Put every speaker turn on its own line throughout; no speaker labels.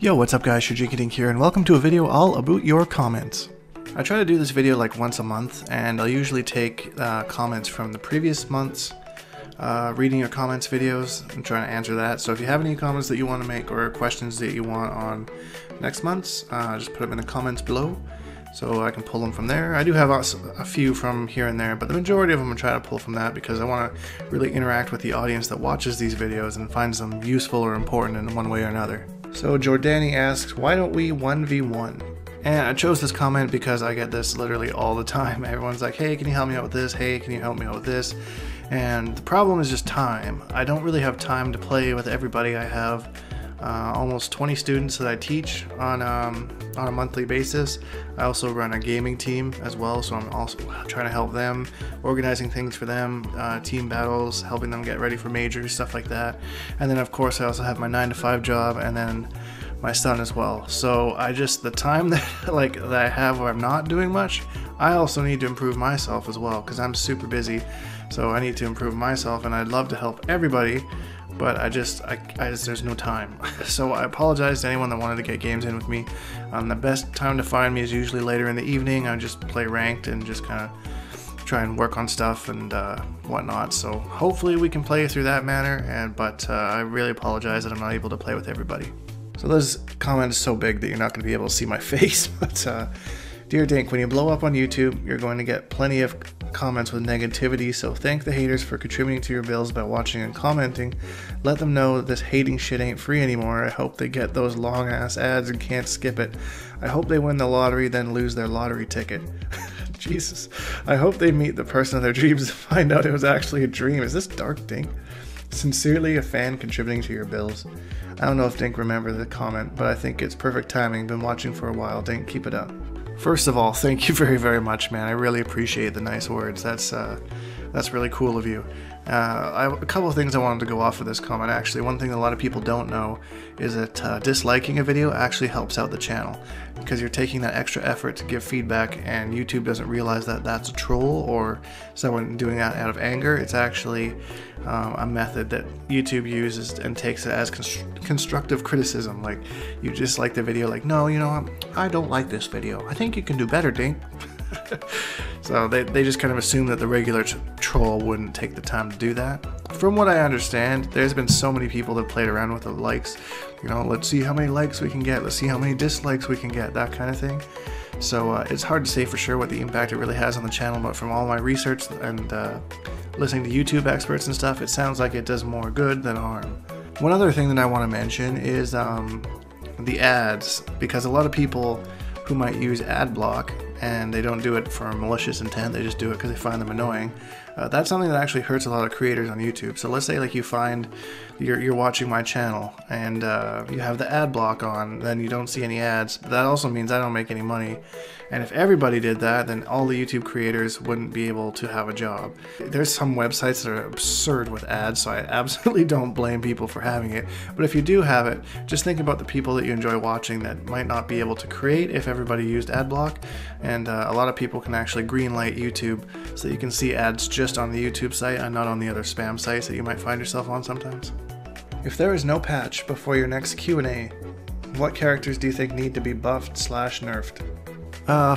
Yo, what's up guys, Shujinkydink here, and welcome to a video all about your comments. I try to do this video like once a month, and I'll usually take comments from the previous month's reading your comments videos and trying to answer that. So if you have any comments that you want to make or questions that you want on next month's, just put them in the comments below so I can pull them from there. I do have a few from here and there, but the majority of them I try to pull from that because I want to really interact with the audience that watches these videos and finds them useful or important in one way or another. So Jordani asks, why don't we 1v1? And I chose this comment because I get this literally all the time. Everyone's like, hey, can you help me out with this? Hey, can you help me out with this? And the problem is just time. I don't really have time to play with everybody. I have almost 20 students that I teach on a monthly basis. I also run a gaming team as well, so I'm also trying to help them, organizing things for them, team battles, helping them get ready for majors, stuff like that. And then of course I also have my 9-to-5 job and then my son as well. So the time that I have where I'm not doing much, I also need to improve myself as well because I'm super busy. So I need to improve myself, and I'd love to help everybody, but there's no time. So I apologize to anyone that wanted to get games in with me. The best time to find me is usually later in the evening. I just play ranked and just kind of try and work on stuff and whatnot. So hopefully we can play through that manner, but I really apologize that I'm not able to play with everybody. So this comment is so big that you're not going to be able to see my face, but dear Dink, when you blow up on YouTube, you're going to get plenty of comments with negativity, so thank the haters for contributing to your bills by watching and commenting. Let them know that this hating shit ain't free anymore. I hope they get those long ass ads and can't skip it. I hope they win the lottery, then lose their lottery ticket. Jesus. I hope they meet the person of their dreams and find out it was actually a dream. Is this dark, Dink? Sincerely, a fan contributing to your bills. I don't know if Dink remembered the comment, but I think it's perfect timing. Been watching for a while. Dink, keep it up. First of all, thank you very, very much, man. I really appreciate the nice words. That's really cool of you. I have a couple of things I wanted to go off of this comment, actually. One thing a lot of people don't know is that disliking a video actually helps out the channel because you're taking that extra effort to give feedback, and YouTube doesn't realize that that's a troll or someone doing that out of anger. It's actually a method that YouTube uses and takes it as constructive criticism. Like, you dislike the video, like, no, you know, I don't like this video. I think you can do better, Dink. So they just kind of assume that the regular troll wouldn't take the time to do that. From what I understand, there's been so many people that played around with the likes. You know, let's see how many likes we can get, let's see how many dislikes we can get, that kind of thing. So it's hard to say for sure what the impact it really has on the channel, but from all my research and listening to YouTube experts and stuff, it sounds like it does more good than harm. One other thing that I want to mention is the ads, because a lot of people who might use ad block and they don't do it for malicious intent, they just do it because they find them annoying. That's something that actually hurts a lot of creators on YouTube. So let's say like you find you're watching my channel and you have the ad block on, then you don't see any ads. But that also means I don't make any money. And if everybody did that, then all the YouTube creators wouldn't be able to have a job. There's some websites that are absurd with ads, so I absolutely don't blame people for having it. But if you do have it, just think about the people that you enjoy watching that might not be able to create if everybody used ad block. And a lot of people can actually greenlight YouTube so that you can see ads just on the YouTube site and not on the other spam sites that you might find yourself on sometimes. If there is no patch before your next Q&A, what characters do you think need to be buffed/nerfed?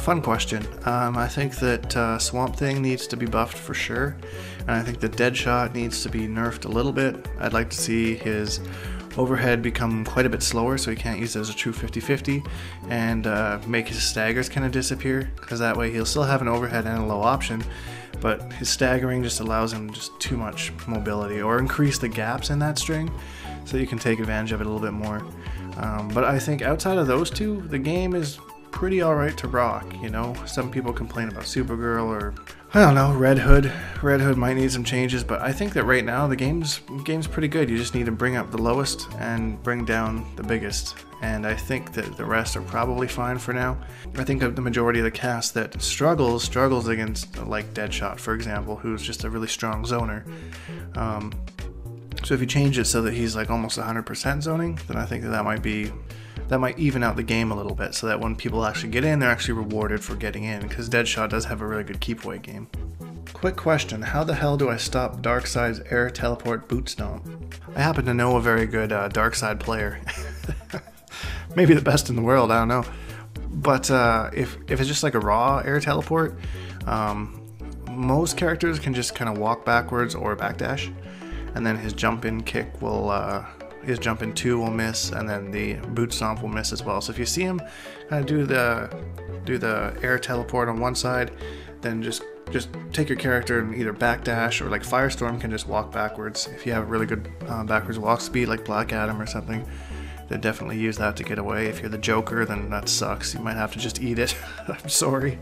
Fun question. I think that Swamp Thing needs to be buffed for sure, and I think that Deadshot needs to be nerfed a little bit. I'd like to see his overhead become quite a bit slower so he can't use it as a true 50-50, and make his staggers kind of disappear, because that way he'll still have an overhead and a low option, but his staggering just allows him just too much mobility, or increase the gaps in that string so you can take advantage of it a little bit more. But I think outside of those two, the game is pretty alright to rock, you know. Some people complain about Supergirl, or I don't know, Red Hood. Red Hood might need some changes, but I think that right now the game's pretty good. You just need to bring up the lowest and bring down the biggest, and I think that the rest are probably fine for now. I think of the majority of the cast that struggles against like Deadshot, for example, who's just a really strong zoner. So if you change it so that he's like almost 100% zoning, then I think that might even out the game a little bit, so that when people actually get in, they're actually rewarded for getting in, because Deadshot does have a really good keep away game. Quick question, how the hell do I stop Darkseid's air teleport boot stomp? I happen to know a very good Darkseid player. maybe the best in the world, I don't know. But if it's just like a raw air teleport, most characters can just kind of walk backwards or backdash, and then his jump in kick will, his jump in 2 will miss, and then the boot stomp will miss as well. So if you see him kind of do the air teleport on one side, then just take your character and either backdash, or like Firestorm can just walk backwards. If you have really good backwards walk speed like Black Adam or something, then definitely use that to get away. If you're the Joker, then that sucks. You might have to just eat it. I'm sorry.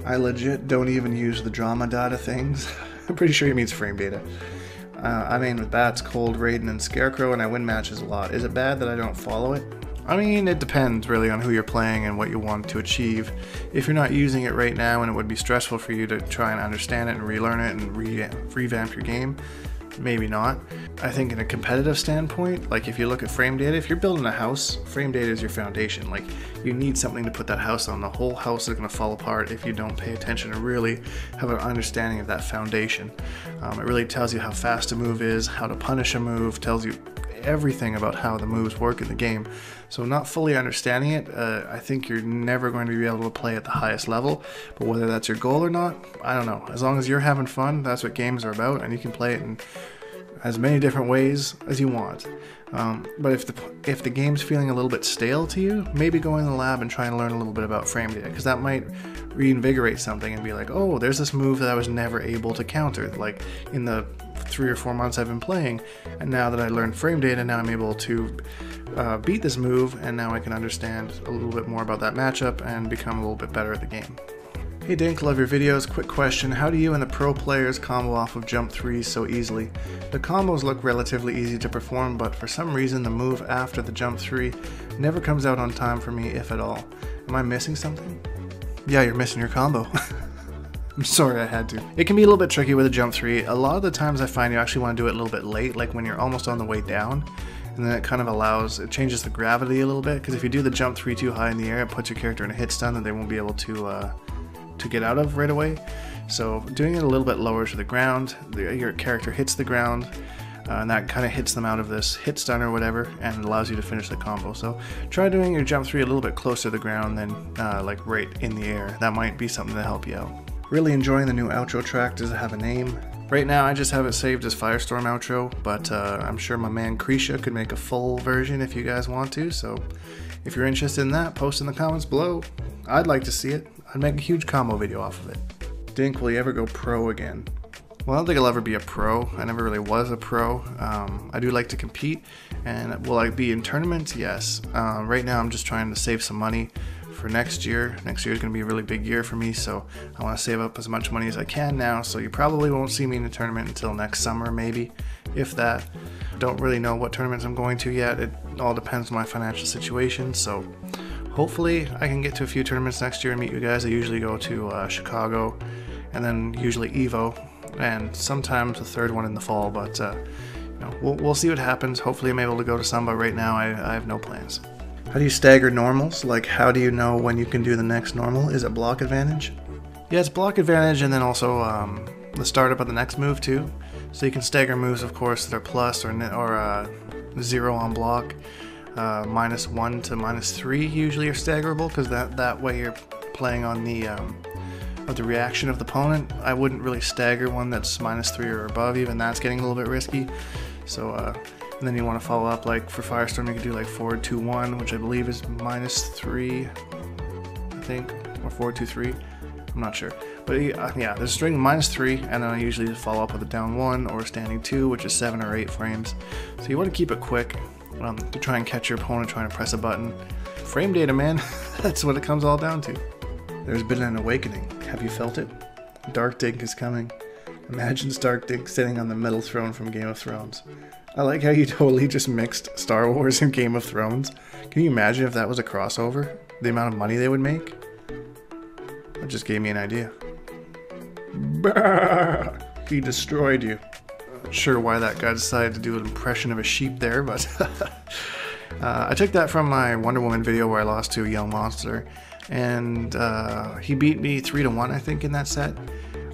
I legit don't even use the drama data things. I'm pretty sure he means frame data. I mean, with Bats, Cold, Raiden, and Scarecrow, and I win matches a lot. Is it bad that I don't follow it? I mean, it depends really on who you're playing and what you want to achieve. If you're not using it right now and it would be stressful for you to try and understand it and relearn it and revamp your game, maybe not. I think in a competitive standpoint, like if you look at frame data, if you're building a house, frame data is your foundation. Like, you need something to put that house on. The whole house is going to fall apart if you don't pay attention and really have an understanding of that foundation. It really tells you how fast a move is, how to punish a move, tells you everything about how the moves work in the game. So not fully understanding it, I think you're never going to be able to play at the highest level. But whether that's your goal or not, I don't know. As long as you're having fun, that's what games are about, and you can play it in as many different ways as you want. But if the game's feeling a little bit stale to you, maybe go in the lab and try and learn a little bit about frame data, because that might reinvigorate something and be like, oh, there's this move that I was never able to counter, like in the 3 or 4 months I've been playing, and now that I learned frame data, now I'm able to beat this move, and now I can understand a little bit more about that matchup and become a little bit better at the game. Hey Dink, love your videos. Quick question, how do you and the pro players combo off of jump 3s so easily? The combos look relatively easy to perform, but for some reason the move after the jump 3 never comes out on time for me, if at all. Am I missing something? Yeah, you're missing your combo. I'm sorry, I had to. It can be a little bit tricky with a jump 3. A lot of the times I find you actually want to do it a little bit late, like when you're almost on the way down. And then it kind of it changes the gravity a little bit, because if you do the jump 3 too high in the air, it puts your character in a hit stun that they won't be able to get out of right away. So doing it a little bit lower to the ground, your character hits the ground, and that kind of hits them out of this hit stun or whatever, and allows you to finish the combo. So try doing your jump 3 a little bit closer to the ground than like right in the air. That might be something to help you out. Really enjoying the new outro track. Does it have a name? Right now I just have it saved as Firestorm outro, but I'm sure my man Krisha could make a full version if you guys want to, so if you're interested in that, post in the comments below. I'd like to see it. I'd make a huge combo video off of it. Dink, will you ever go pro again? Well, I don't think I'll ever be a pro. I never really was a pro. I do like to compete, and will I be in tournaments? Yes. Right now I'm just trying to save some money for next year. Next year is going to be a really big year for me, so I want to save up as much money as I can now, so you probably won't see me in a tournament until next summer, maybe, if that. Don't really know what tournaments I'm going to yet. It all depends on my financial situation, so hopefully I can get to a few tournaments next year and meet you guys. I usually go to Chicago, and then usually Evo, and sometimes a third one in the fall, but you know, we'll see what happens. Hopefully I'm able to go to some, but right now I have no plans. How do you stagger normals? Like, how do you know when you can do the next normal? Is it block advantage? Yeah, it's block advantage, and then also the startup of the next move too. So you can stagger moves, of course, that are plus or 0 on block. -1 to -3 usually are staggerable, because that way you're playing on the reaction of the opponent. I wouldn't really stagger one that's -3 or above. Even that's getting a little bit risky. So and then you want to follow up, like for Firestorm you could do like forward 2-1, which I believe is -3, I think, or forward 2-3. I'm not sure, but yeah, there's a string -3, and then I usually just follow up with a down 1 or a standing 2, which is 7 or 8 frames. So you want to keep it quick to try and catch your opponent trying to press a button. Frame data, man. That's what it comes all down to. There's been an awakening. Have you felt it? Dark Dink is coming. Imagine Dark Dink sitting on the middle throne from Game of Thrones. I like how you totally just mixed Star Wars and Game of Thrones. Can you imagine if that was a crossover? The amount of money they would make? That just gave me an idea. Bah! He destroyed you. Not sure why that guy decided to do an impression of a sheep there, but I took that from my Wonder Woman video where I lost to a young monster, and he beat me 3-1, I think, in that set.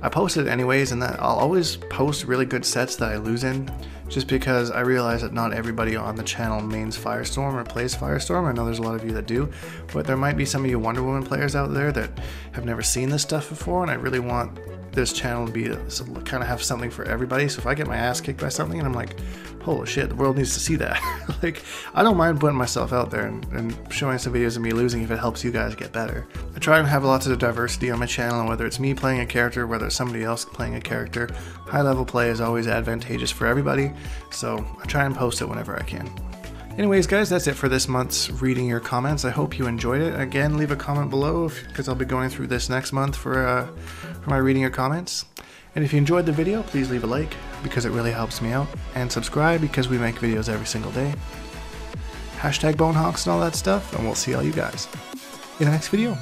I posted it anyways, and that I'll always post really good sets that I lose in, just because I realize that not everybody on the channel mains Firestorm or plays Firestorm. I know there's a lot of you that do, but there might be some of you Wonder Woman players out there that have never seen this stuff before, and I really want this channel to be kind of have something for everybody. So if I get my ass kicked by something and I'm like, holy shit, the world needs to see that. Like, I don't mind putting myself out there and showing some videos of me losing if it helps you guys get better. I try and have lots of diversity on my channel, and whether it's me playing a character, whether it's somebody else playing a character, high level play is always advantageous for everybody, so I try and post it whenever I can. Anyways guys, that's it for this month's reading your comments. I hope you enjoyed it. Again, leave a comment below because I'll be going through this next month for my reading your comments. And if you enjoyed the video, please leave a like because it really helps me out, and subscribe because we make videos every single day. Hashtag Bonehawks and all that stuff, and we'll see all you guys in the next video.